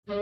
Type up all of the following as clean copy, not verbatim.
Hi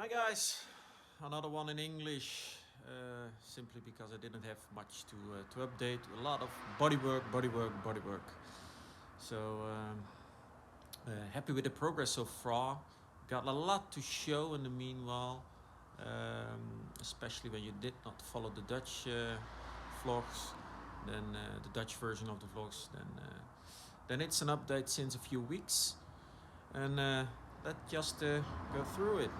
guys, another one in English. Simply because I didn't have much to update. A lot of bodywork, bodywork, bodywork. So happy with the progress so far. Got a lot to show in the meanwhile, especially when you did not follow the Dutch vlogs, then the Dutch version of the vlogs. Then it's an update since a few weeks, and let's just go through it.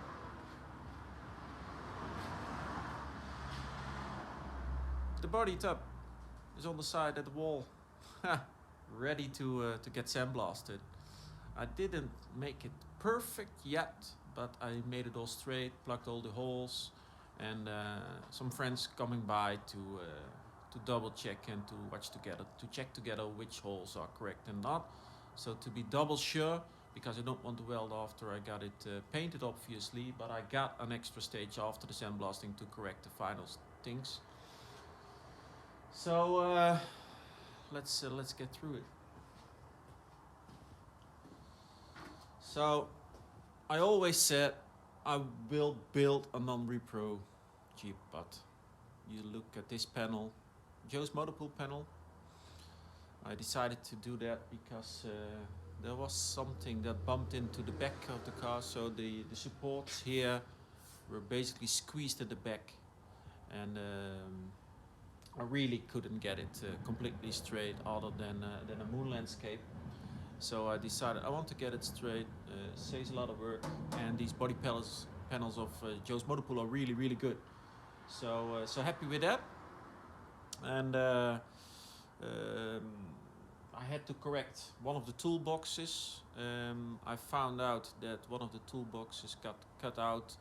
The body tub is on the side at the wall, ready to get sandblasted. I didn't make it perfect yet, but I made it all straight, plugged all the holes, and some friends coming by to double check and to watch together, to check together which holes are correct and not. So to be double sure, because I don't want to weld after I got it painted obviously, but I got an extra stage after the sandblasting to correct the final things. So let's get through it. So I always said I will build a non-repro Jeep, but you look at this panel, Joe's Motorpool panel. I decided to do that because there was something that bumped into the back of the car, so the supports here were basically squeezed at the back, and I really couldn't get it completely straight other than a moon landscape. So I decided I want to get it straight, saves a lot of work, and these body panels of Joe's Motorpool are really, really good. So happy with that. And I had to correct one of the toolboxes. I found out that one of the toolboxes got cut out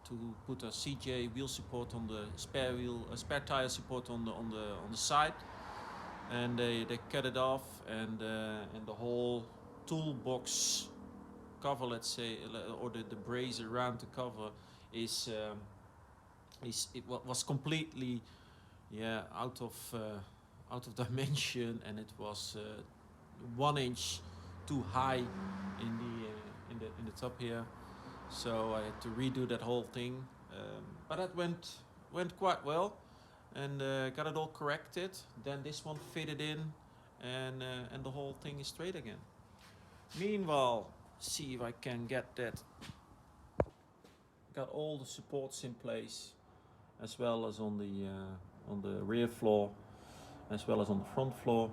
to put a CJ wheel support on the spare tire support on the side, and they cut it off, and the whole toolbox cover, let's say, or the brace around the cover was completely out of dimension, and it was 1 inch too high in the top here. So I had to redo that whole thing, but that went quite well, and got it all corrected. Then this one fitted in, and the whole thing is straight again. Meanwhile, see if I can get that. Got all the supports in place, as well as on the rear floor, as well as on the front floor.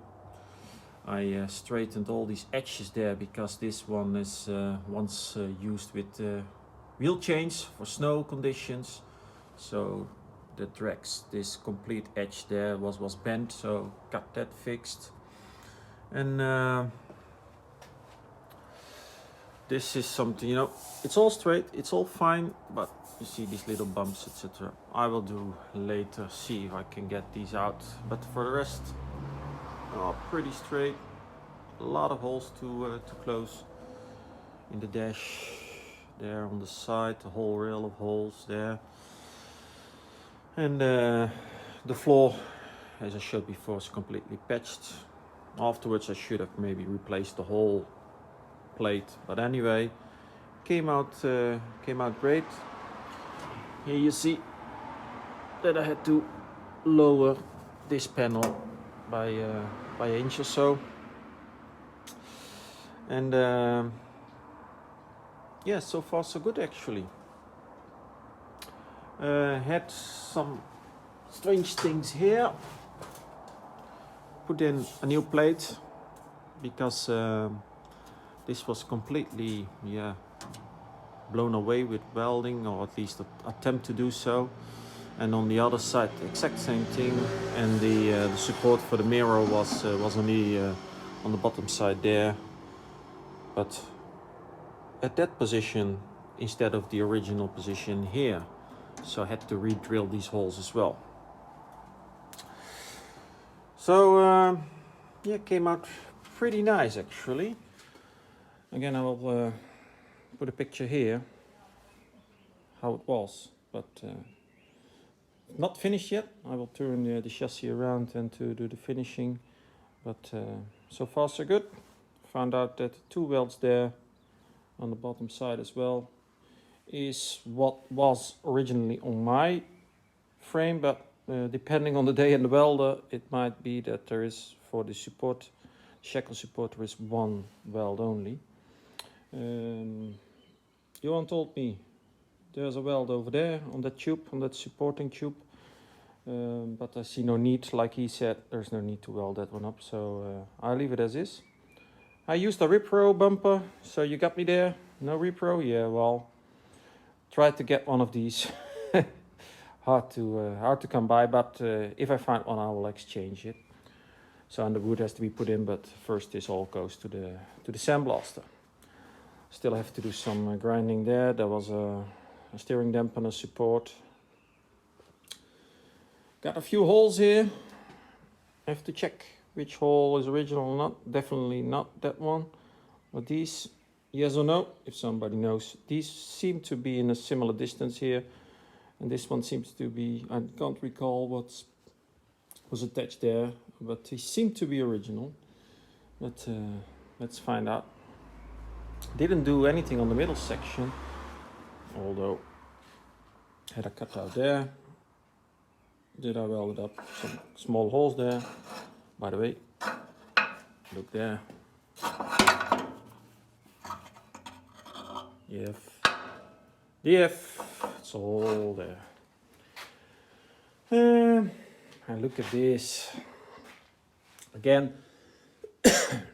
I straightened all these edges there because this one is once used with wheel chains for snow conditions, so the drags, this complete edge there was bent, so got that fixed. And this is something, it's all straight, it's all fine, but you see these little bumps, etc. I will do later, see if I can get these out, but for the rest, pretty straight. A lot of holes to close in the dash there on the side, the whole rail of holes there, and the floor, as I showed before, is completely patched. Afterwards I should have maybe replaced the whole plate, but anyway, came out great. Here you see that I had to lower this panel by an inch or so, and so far so good actually. Had some strange things here. Put in a new plate because this was completely blown away with welding, or at least attempt to do so. And on the other side, the exact same thing, and the support for the mirror was on the bottom side there, but at that position instead of the original position here. So I had to re-drill these holes as well. So came out pretty nice actually. Again, I will put a picture here how it was, but not finished yet. I will turn the chassis around and to do the finishing, but so far so good. Found out that 2 welds there on the bottom side as well is what was originally on my frame, but depending on the day and the welder, it might be that there is, for the support, shackle support, there is 1 weld only. Johan told me there's a weld over there on that tube, on that supporting tube, but I see no need. Like he said, there's no need to weld that one up, so I'll leave it as is. I used a Repro bumper, so you got me there. No Repro? Yeah, well, tried to get one of these. hard to come by, but if I find one, I will exchange it. So, and the wood has to be put in, but first this all goes to the sandblaster. Still have to do some grinding there. There was a steering dampener support. Got a few holes here. I have to check which hole is original or not. Definitely not that one. But these, yes or no, if somebody knows. These seem to be in a similar distance here. And this one seems to be, I can't recall what was attached there, but they seem to be original. But let's find out. Didn't do anything on the middle section, although had a cutout there. Did I weld it up? Some small holes there. By the way, look there. DF, it's all there. And look at this. Again,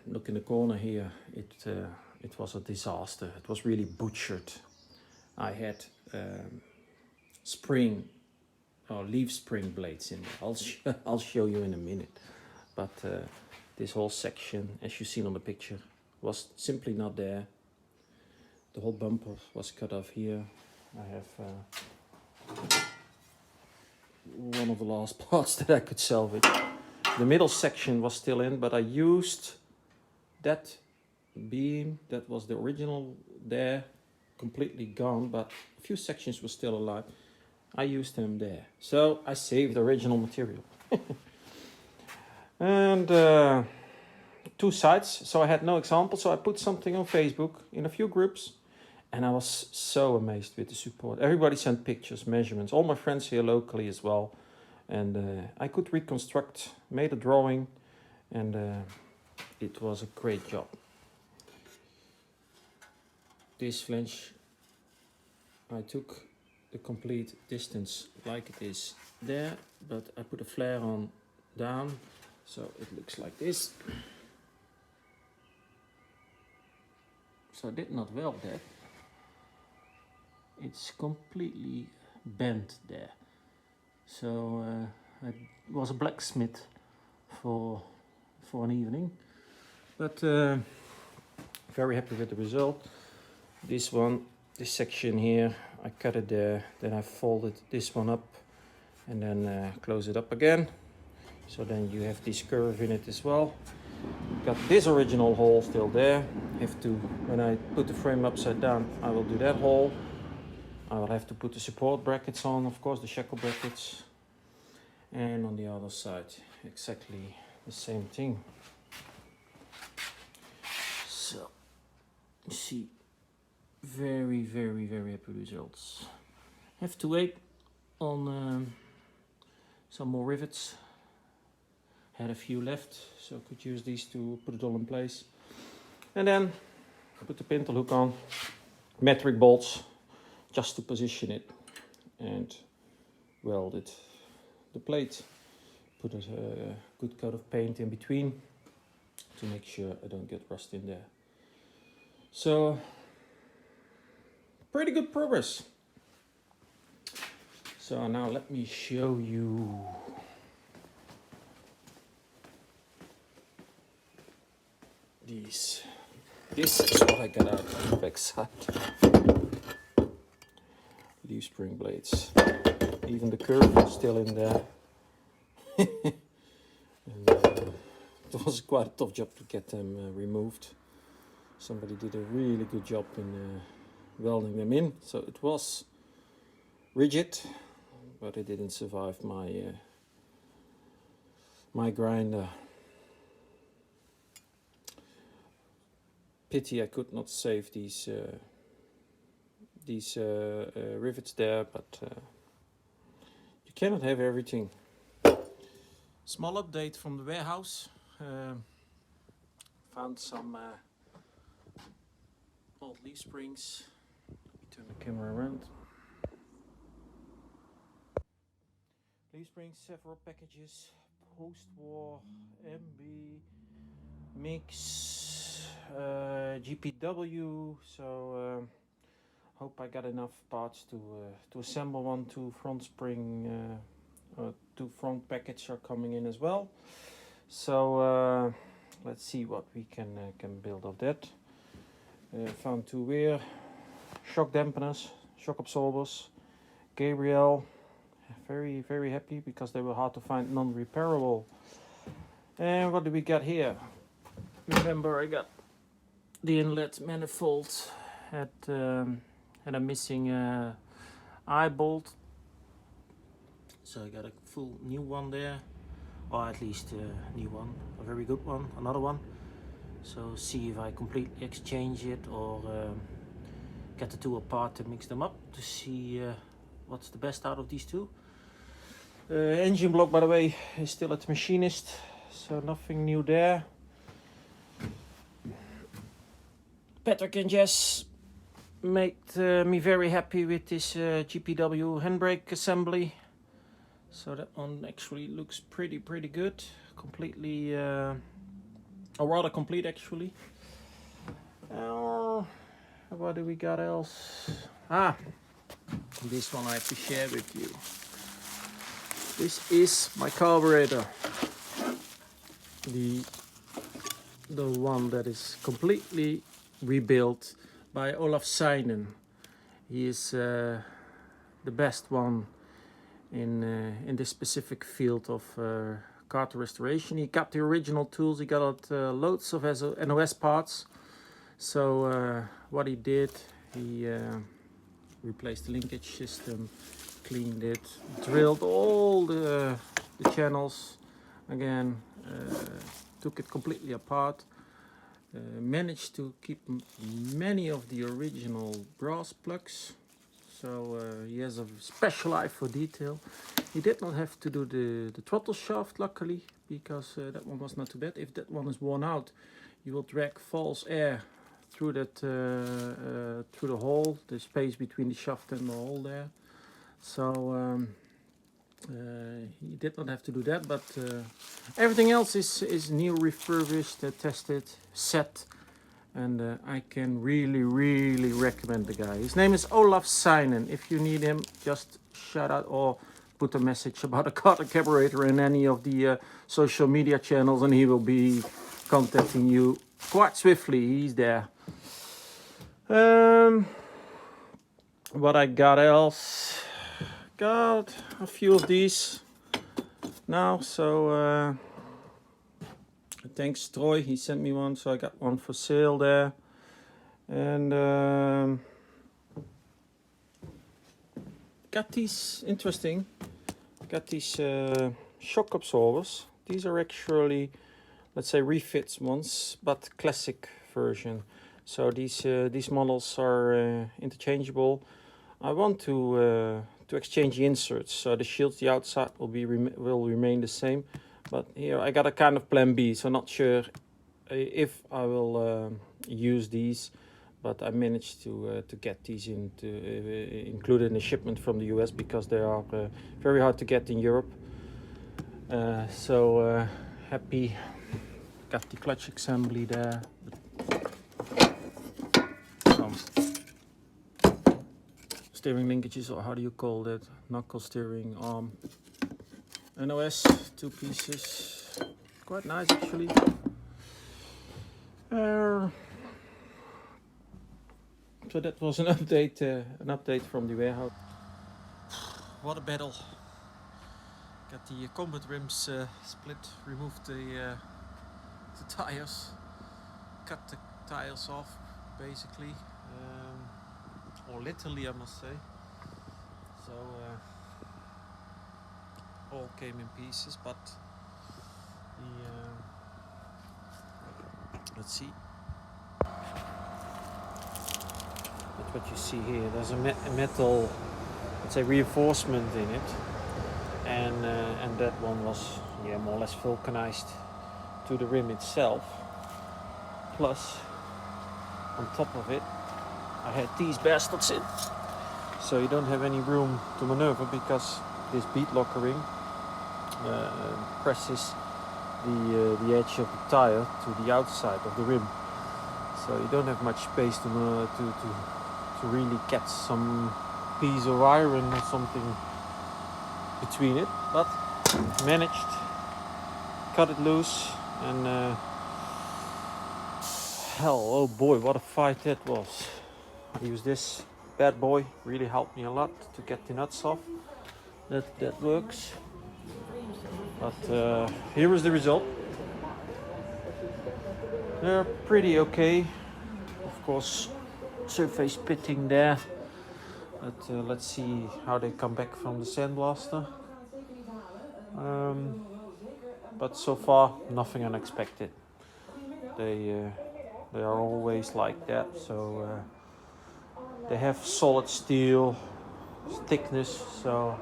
look in the corner here. It was a disaster. It was really butchered. I had leaf spring blades in there. I'll show you in a minute. But this whole section, as you seen on the picture, was simply not there. The whole bumper was cut off here. I have one of the last parts that I could salvage. The middle section was still in, but I used that beam that was the original there, completely gone, but a few sections were still alive. I used them there, so I saved the original material. And 2 sides, so I had no example, so I put something on Facebook in a few groups, and I was so amazed with the support. Everybody sent pictures, measurements, all my friends here locally as well, and I could reconstruct, made a drawing, and it was a great job. This flange, I took the complete distance like it is there, but I put a flare on down, so it looks like this. So I did not weld that. It's completely bent there. So I was a blacksmith for an evening, but very happy with the result. This section here, I cut it there, then I folded this one up and then close it up again. So then you have this curve in it as well. Got this original hole still there. Have to, when I put the frame upside down, I will do that hole. I will have to put the support brackets on, of course, the shackle brackets. And on the other side, exactly the same thing. So, you see, very, very, very happy results. Have to wait on some more rivets. Had a few left, so I could use these to put it all in place. And then put the pintle hook on, metric bolts, just to position it, and weld it. The plate, put a good coat of paint in between to make sure I don't get rust in there. So, pretty good progress. So now let me show you. This is what I got out of the back side. Leaf spring blades. Even the curve is still in there. And, it was quite a tough job to get them removed. somebody did a really good job in welding them in. So it was rigid, but it didn't survive my my grinder. Pity I could not save these rivets there, but you cannot have everything. Small update from the warehouse. Found some old leaf springs. Let me turn the camera around. Leaf springs, several packages, post-war, MB, mix, GPW. So hope I got enough parts to assemble one. Two front spring, two front packages are coming in as well. So let's see what we can build of that. Found two rear shock dampeners, shock absorbers. Gabriel, very happy because they were hard to find, non-repairable. And what do we got here? Remember, I got the inlet manifold had a missing eye bolt, so I got a full new one there, or at least a new one, a very good one, another one. So see if I completely exchange it or get the two apart to mix them up to see what's the best out of these two. Engine block, by the way, is still at the machinist, so nothing new there. Patrick and Jess made me very happy with this GPW handbrake assembly. So that one actually looks pretty good, completely, or rather complete actually. What do we got else? This one I have to share with you. This is my carburetor, the one that is completely rebuilt by Olaf Seinen. He is the best one in this specific field of car restoration. He got the original tools, he got loads of NOS parts. So what he did, he replaced the linkage system, cleaned it, drilled all the channels again, took it completely apart, managed to keep many of the original brass plugs. So he has a special eye for detail. He did not have to do the throttle shaft, luckily, because that one was not too bad. If that one is worn out, you will drag false air through that through the hole, the space between the shaft and the hole there. So he did not have to do that, but everything else is new, refurbished, tested, set, and I can really recommend the guy. His name is Olaf Seinen. If you need him, just shout out or put a message about a car carburetor in any of the social media channels, and he will be contacting you quite swiftly. He's there. What I got else? Got a few of these now, so thanks Troy, he sent me one, so I got one for sale there. And got these, interesting, got these shock absorbers. These are actually, let's say, refits ones, but classic version. So these models are interchangeable. I want to exchange the inserts, so the shields, the outside will remain the same. But here I got a kind of plan B, so not sure if I will use these. But I managed to get these included in the shipment from the US, because they are very hard to get in Europe. So happy. Got the clutch assembly there. Steering linkages, or how do you call that? Knuckle steering arm. NOS, two pieces. Quite nice actually. So that was an update from the warehouse. What a battle! Got the combat rims split, removed the tires, cut the tires off, basically, or literally, I must say. So all came in pieces, but let's see. That's what you see here. There's a metal, let's say, reinforcement in it, and that one was more or less vulcanized to the rim itself. Plus, on top of it, I had these bastards in, so you don't have any room to maneuver because this bead locker ring presses the edge of the tire to the outside of the rim, so you don't have much space to really catch some piece of iron or something between it. But managed, cut it loose, and hell, oh boy, what a fight that was. I used this bad boy, really helped me a lot to get the nuts off. That works. But here is the result. They're pretty okay. Of course, surface pitting there. But let's see how they come back from the sandblaster. But so far, nothing unexpected. They are always like that. So they have solid steel thickness. So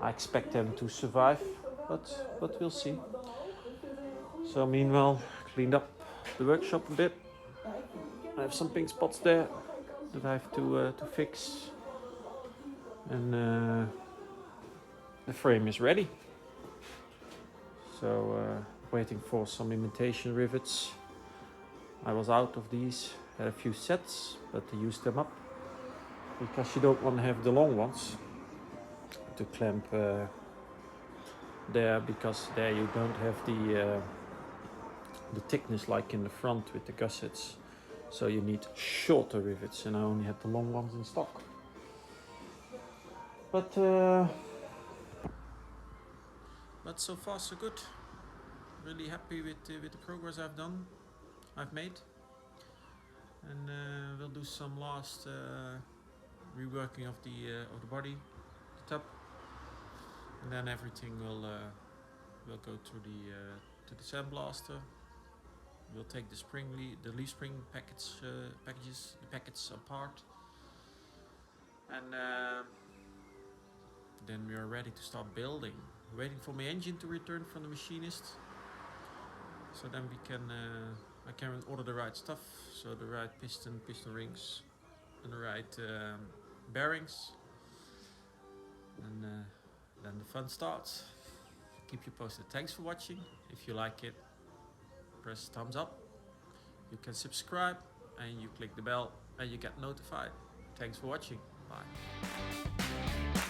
I expect them to survive. But we'll see. So meanwhile, cleaned up the workshop a bit. I have some pink spots there that I have to fix, and the frame is ready. So waiting for some imitation rivets. I was out of these, had a few sets, but I used them up because you don't want to have the long ones to clamp there, because there you don't have the thickness like in the front with the gussets. So you need shorter rivets, and I only had the long ones in stock. But so far so good. Really happy with the progress I've made, and we'll do some last reworking of the body, the tub, and then everything will go to the sandblaster. We'll take the leaf spring packets apart, and then we are ready to start building. Waiting for my engine to return from the machinist, so then I can order the right stuff, so the right piston rings, and the right bearings, and then the fun starts. Keep you posted. Thanks for watching. If you like it, press thumbs up. You can subscribe, and you click the bell, and you get notified. Thanks for watching. Bye.